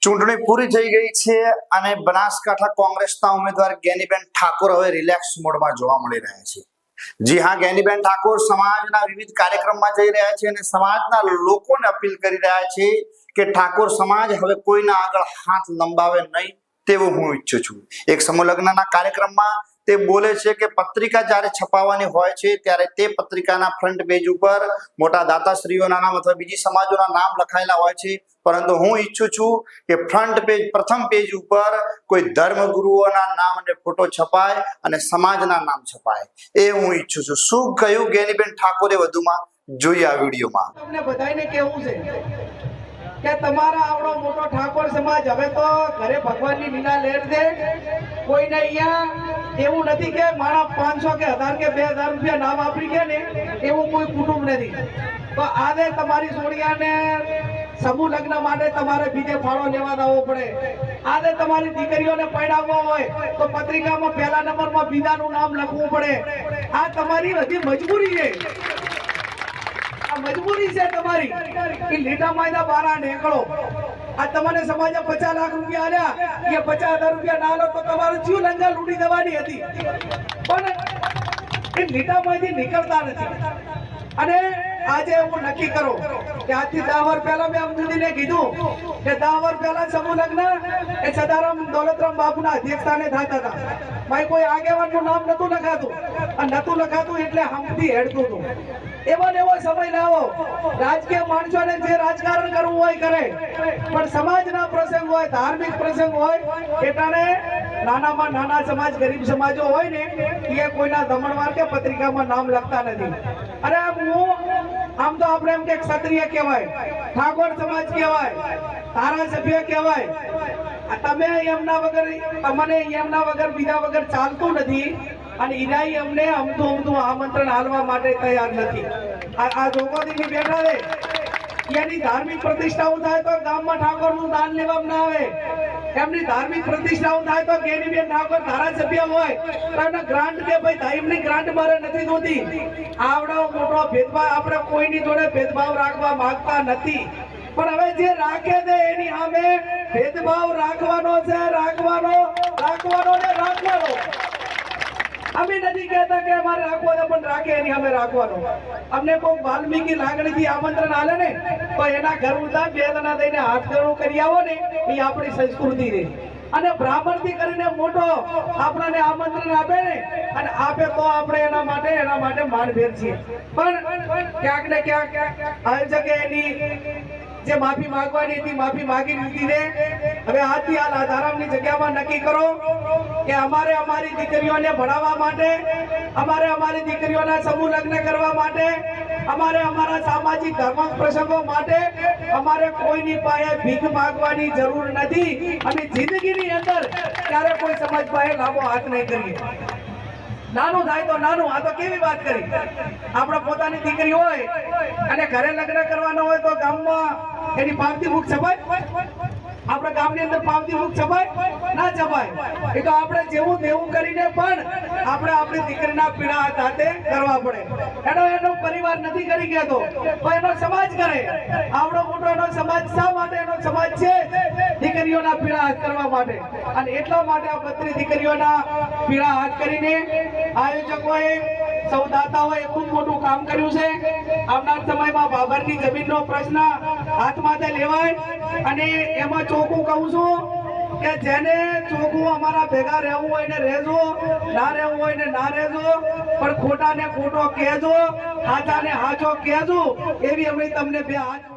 ચૂંટણી પૂરી થઈ ગઈ છે અને બનાસકાંઠા કોંગ્રેસના ઉમેદવાર જ્ઞાનીબેન ઠાકોર હવે રિલેક્સ મોડમાં જોવા મળી રહ્યા છે। જી હા, જ્ઞાનીબેન ઠાકોર સમાજના વિવિધ કાર્યક્રમમાં જઈ રહ્યા છે અને સમાજના લોકોને અપીલ કરી રહ્યા છે કે ઠાકોર સમાજ હવે કોઈના આગળ હાથ લંબાવે નહીં તેવું હું ઈચ્છું છું। એક સમૂહ લગ્નના કાર્યક્રમમાં તે બોલે છે કે પત્રિકા જ્યારે છપાવવાની હોય છે ત્યારે તે પત્રિકાના ફ્રન્ટ પેજ ઉપર મોટા દાતાશ્રીઓના નામ અથવા બીજી સમાજોના નામ લખાયેલા હોય છે, પરંતુ હું ઈચ્છું છું કે ફ્રન્ટ પેજ પ્રથમ પેજ ઉપર કોઈ ધર્મગુરુઓના નામ અને ફોટો છપાય અને સમાજના નામ છપાય, એ હું ઈચ્છું છું। શું કહ્યું જ્ઞાનીબેન ઠાકોરે વધુમાં, જોઈએ આ વિડીયોમાં। તમને બધાને કેવું છે કે તમારા આવડો મોટો ઠાકોર સમાજ હવે તો ઘરે ભગવાનની લીલા લહેર છે। કોઈને અહીંયા એવું નથી કે મારા 500 કે 1000 કે 2000 રૂપિયા ના વાપરી ગયા ને એવું કોઈ કુટુંબ નથી। તો આજે તમારી સોડિયાને સમૂહ લગ્ન માટે તમારે બીજે ફાળો લેવા જવો પડે। આજે તમારી દીકરીઓને પરણાવવો હોય તો પત્રિકામાં પહેલા નંબરમાં બીજાનું નામ લખવું પડે। આ તમારી હજી મજબૂરી છે, મજબૂરી છે તમારી કે લીટા માયદા બારા નીકળો। આ તમને સમાજે 50 લાખ રૂપિયા આલ્યા કે 50,000 રૂપિયા ના લો તો તમારું જીવ લંગા લૂંટી દેવાની હતી, પણ એ લીટા માંથી નીકળતા નથી। અને આજે હું નક્કી કરો કે આજથી 10 વર્ષ પહેલા મેં અમદુદીને કીધું કે 10 વર્ષ પહેલા સમૂહ લગ્ન એ સદારામ દોલતરામ બાપુના અધ્યક્ષસ્થાને થતા હતા। ભાઈ કોઈ આગેવાનનું નામ નતું લખાતું, અને નતું લખાતું એટલે હમથી હેડતું હતું। એવો ને એવો સમય લાવો, રાજકીય માણસોને જે રાજકારણ કરવું હોય કરે, પણ સમાજના પ્રસંગ હોય, ધાર્મિક પ્રસંગ હોય એટલે નાનામાં નાના સમાજ, ગરીબ સમાજો હોય ને એ કોઈના દમણવાર કે પત્રિકામાં નામ લખતા નથી। અરે આમ તો આપણે એમ કે ક્ષત્રિય કહેવાય, ઠાકોર સમાજ કહેવાય, ધારાસભ્ય કહેવાય, તમે એમના વગર, તમને એમના વગર બીજા વગર ચાલતું નથી। અને ઈરાઈ અમને અમતું આમંત્રણ આલવા માટે તૈયાર નથી। આ જોગોદીની બેઠા છે, એની ધાર્મિક પ્રતિષ્ઠાઓ થાય તો ગામમાં ઠાકોરનું દાન લેવામાં ના આવે। એમની ધાર્મિક પ્રતિષ્ઠાઓ થાય તો જ્ઞાનીબેન ઠાકોર ધારાસભ્ય હોય તો એને ગ્રાન્ટ કે ભાઈ ધામની ગ્રાન્ટ મારે નથી જોતી। આવડો મોટો ભેદભાવ, આપણે કોઈની જોડે ભેદભાવ રાખવા માંગતા નથી, પણ હવે જે રાખે છે એની સામે ભેદભાવ રાખવાનો છે, રાખવાનો ને રાખવાનો। અમે નથી કહેતા કે અમારે રાખવાનો, પણ રાખે એની અમે રાખવાનો। અમને કોઈ વાલ્મીકી લાગણીથી આમંત્રણ આલે ને તો એના ઘર ઉધા 2 જણા થઈને હાથ ગણું કરી આવો ને, એ આપણી સંસ્કૃતિ છે। અને બ્રાહ્મણથી કરીને મોટો આપણને આમંત્રણ આપે ને, અને આપે તો આપણે એના માટે માનભેર છીએ। પણ ક્યાંક ને ક્યાંક આવી જગ્યાએ એની જે માફી માંગવાની હતી માફી માંગી લીધી છે। હવે આજથી આ લાધારામની જગ્યામાં નક્કી કરો કે અમારે અમારી દીકરીઓને ભણાવવા માટે, અમારે અમારી દીકરીઓના સમૂહ લગ્ન કરવા માટે, અમારે અમારા સામાજિક ધર્મ પ્રસંગો માટે અમારે કોઈની પાસે ભીખ માંગવાની જરૂર નથી। અને જિંદગીની અંદર ત્યારે કોઈ સમાજ પાસે લાંબો હાથ નહીં કરીએ। નાનું થાય તો નાનું, આ તો કેવી વાત કરી। આપણે પોતાની દીકરી હોય અને ઘરે લગ્ન કરવાનો હોય તો ગામમાં એની પાવતી બુક છપાય? આપણે ગામની અંદર પાવતી બુક છપાય? ના છપાય। એ તો આપણે જેવું દેવું કરીને પણ આપણે આપણી દીકરીના પીડા હાથે કરવા પડે। એનો પરિવાર નથી કરી ગયો તો એનો સમાજ કરે। આવડો મોટો એનો સમાજ શા માટે? એનો સમાજ છે દીકરીઓના પીડા હાથ કરવા માટે, અને એટલા માટે આ 32 દીકરીઓના પીડા હાથ કરીને આયોજકોએ, સૌ દાતાઓએ ખૂબ મોટું કામ કર્યું છે। આવનાર સમયમાં બાબરની જમીનનો પ્રશ્ન હાથમાં લેવાય, અને એમાં ચોખ્ખું કહું છું કે જેને ચોખ્ખું અમારા ભેગા રહેવું હોય ને રહેજો, ના રહેવું હોય ને ના રહેજો, પણ ખોટા ને ખોટો કહેજો, સાચા ને સાચો કહેજો, એવી અમે તમને બે હાથ